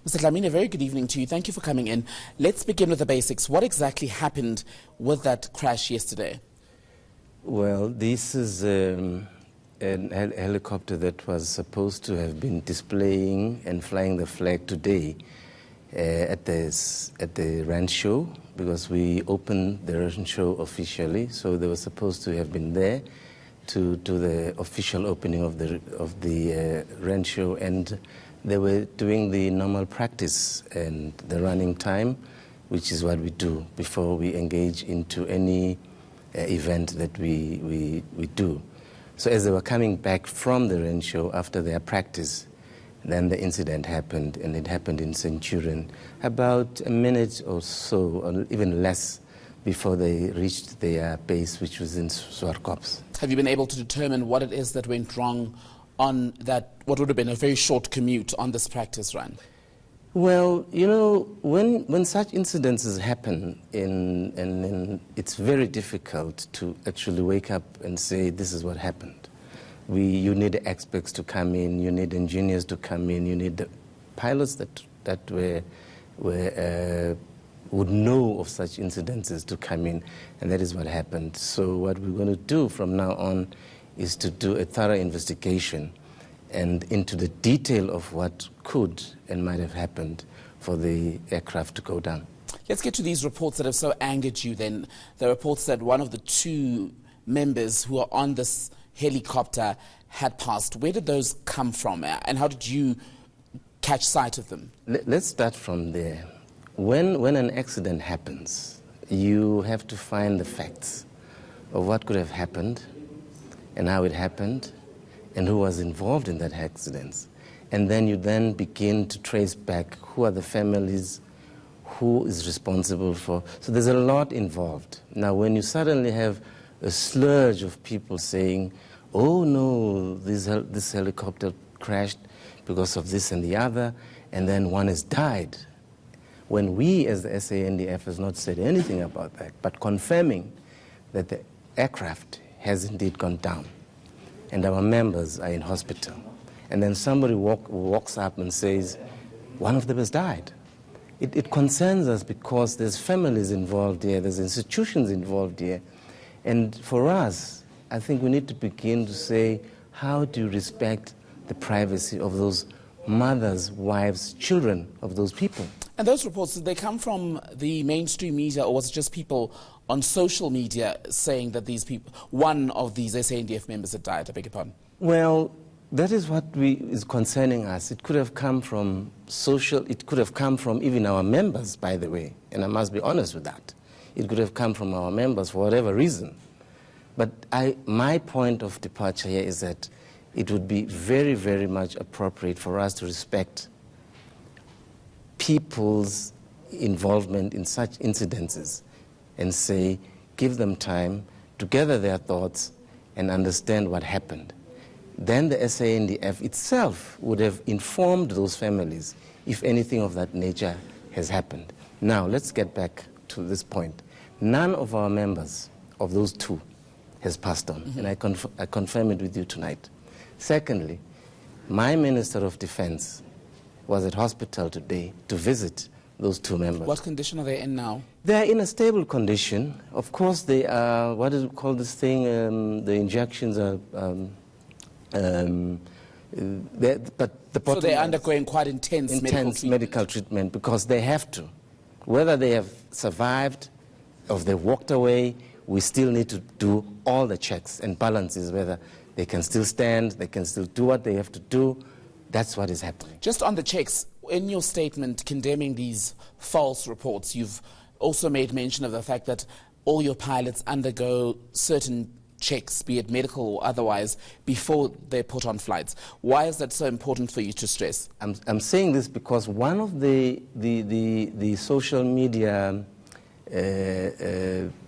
Mr. Dlamini, a very good evening to you. Thank you for coming in. Let's begin with the basics. What exactly happened with that crash yesterday? Well, this is a helicopter that was supposed to have been displaying and flying the flag today at the ranch show, because we opened the ranch show officially. So they were supposed to have been there to do the official opening of the ranch show, and they were doing the normal practice and the running time, which is what we do before we engage into any event that we do. So as they were coming back from the ranch show after their practice, then the incident happened, and it happened in Centurion about a minute or so, or even less, before they reached their base, which was in Swartkops. Have you been able to determine what it is that went wrong on that, what would have been a very short commute on this practice run? Well, you know, when such incidences happen, it's very difficult to actually wake up and say, this is what happened. You need experts to come in, you need engineers to come in, you need the pilots that would know of such incidences to come in, and that is what happened. So what we're going to do from now on is to do a thorough investigation and into the detail of what could and might have happened for the aircraft to go down. Let's get to these reports that have so angered you then. The reports that one of the two members who are on this helicopter had passed. Where did those come from, and how did you catch sight of them? Let's start from there. When an accident happens, you have to find the facts of what could have happened and how it happened and who was involved in that accident. And then you then begin to trace back who are the families, who is responsible for. So there's a lot involved. Now, when you suddenly have a slurge of people saying, oh no, this helicopter crashed because of this and the other, and then one has died, when we as the SANDF has not said anything about that, but confirming that the aircraft has indeed gone down and our members are in hospital, and then somebody walks up and says, one of them has died. It concerns us because there's families involved here, there's institutions involved here, and for us, I think we need to begin to say, how do you respect the privacy of those mothers, wives, children of those people? And those reports, did they come from the mainstream media, or was it just people on social media saying that these people, one of these SANDF members had died? I beg your pardon. Well, that is what is concerning us. It could have come from it could have come from even our members, by the way, and I must be honest with that. It could have come from our members for whatever reason. But my point of departure here is that it would be very, very much appropriate for us to respect people's involvement in such incidences and say, give them time to gather their thoughts and understand what happened. Then the SANDF itself would have informed those families if anything of that nature has happened. Now, let's get back to this point. None of our members of those two has passed on, and I confirm it with you tonight. Secondly, my Minister of Defense was at hospital today to visit those two members. What condition are they in now? They are in a stable condition. Of course, they are, what is it called this thing? The injections are, but the so they're undergoing quite intense medical treatment because they have to. Whether they have survived or if they walked away, we still need to do all the checks and balances, whether they can still stand, they can still do what they have to do. That's what is happening. Just on the checks, in your statement condemning these false reports, you've also made mention of the fact that all your pilots undergo certain checks, be it medical or otherwise, before they're put on flights. Why is that so important for you to stress? I'm saying this because one of the social media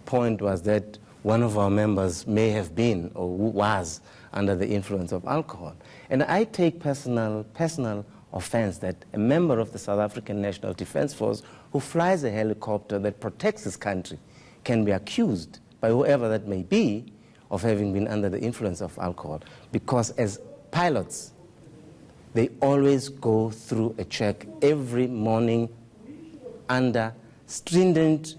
point was that one of our members may have been or was under the influence of alcohol. And I take personal offense that a member of the South African National Defence Force who flies a helicopter that protects his country can be accused by whoever that may be of having been under the influence of alcohol. Because as pilots, They always go through a check every morning under stringent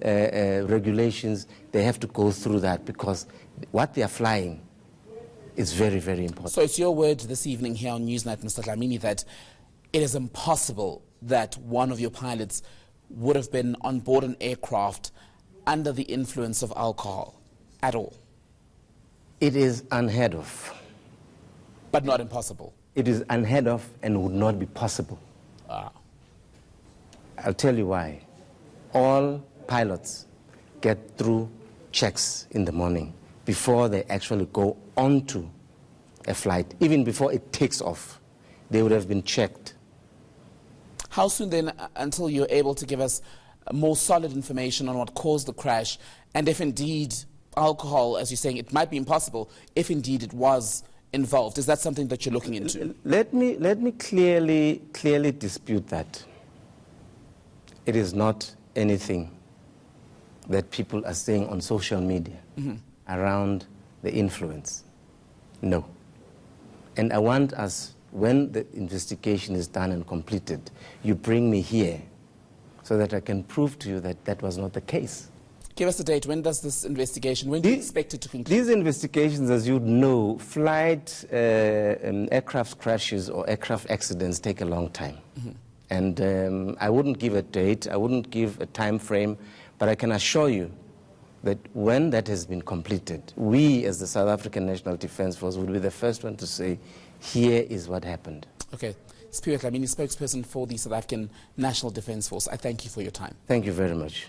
regulations. They have to go through that because what they are flying is very, very important. So it's your word this evening here on Newsnight, Mr. Dlamini, that it is impossible that one of your pilots would have been on board an aircraft under the influence of alcohol at all? It is unheard of. But not impossible? It is unheard of and would not be possible. I'll tell you why. All pilots get through checks in the morning before they actually go onto a flight. Even before it takes off, they would have been checked. How soon then until you're able to give us more solid information on what caused the crash, and if indeed alcohol, as you're saying, it might be impossible, if indeed it was involved? Is that something that you're looking into? Let me clearly dispute that. It is not anything that people are saying on social media around the influence. No. And I want us, when the investigation is done and completed, you bring me here so that I can prove to you that that was not the case. Give us a date. When does this investigation, when do you expect it to conclude? These investigations, as you know, aircraft crashes or aircraft accidents take a long time. And I wouldn't give a date, I wouldn't give a time frame, but I can assure you that when that has been completed, we as the South African National Defence Force will be the first one to say, here is what happened. Okay. Spirit Dlamini, spokesperson for the South African National Defence Force, I thank you for your time. Thank you very much.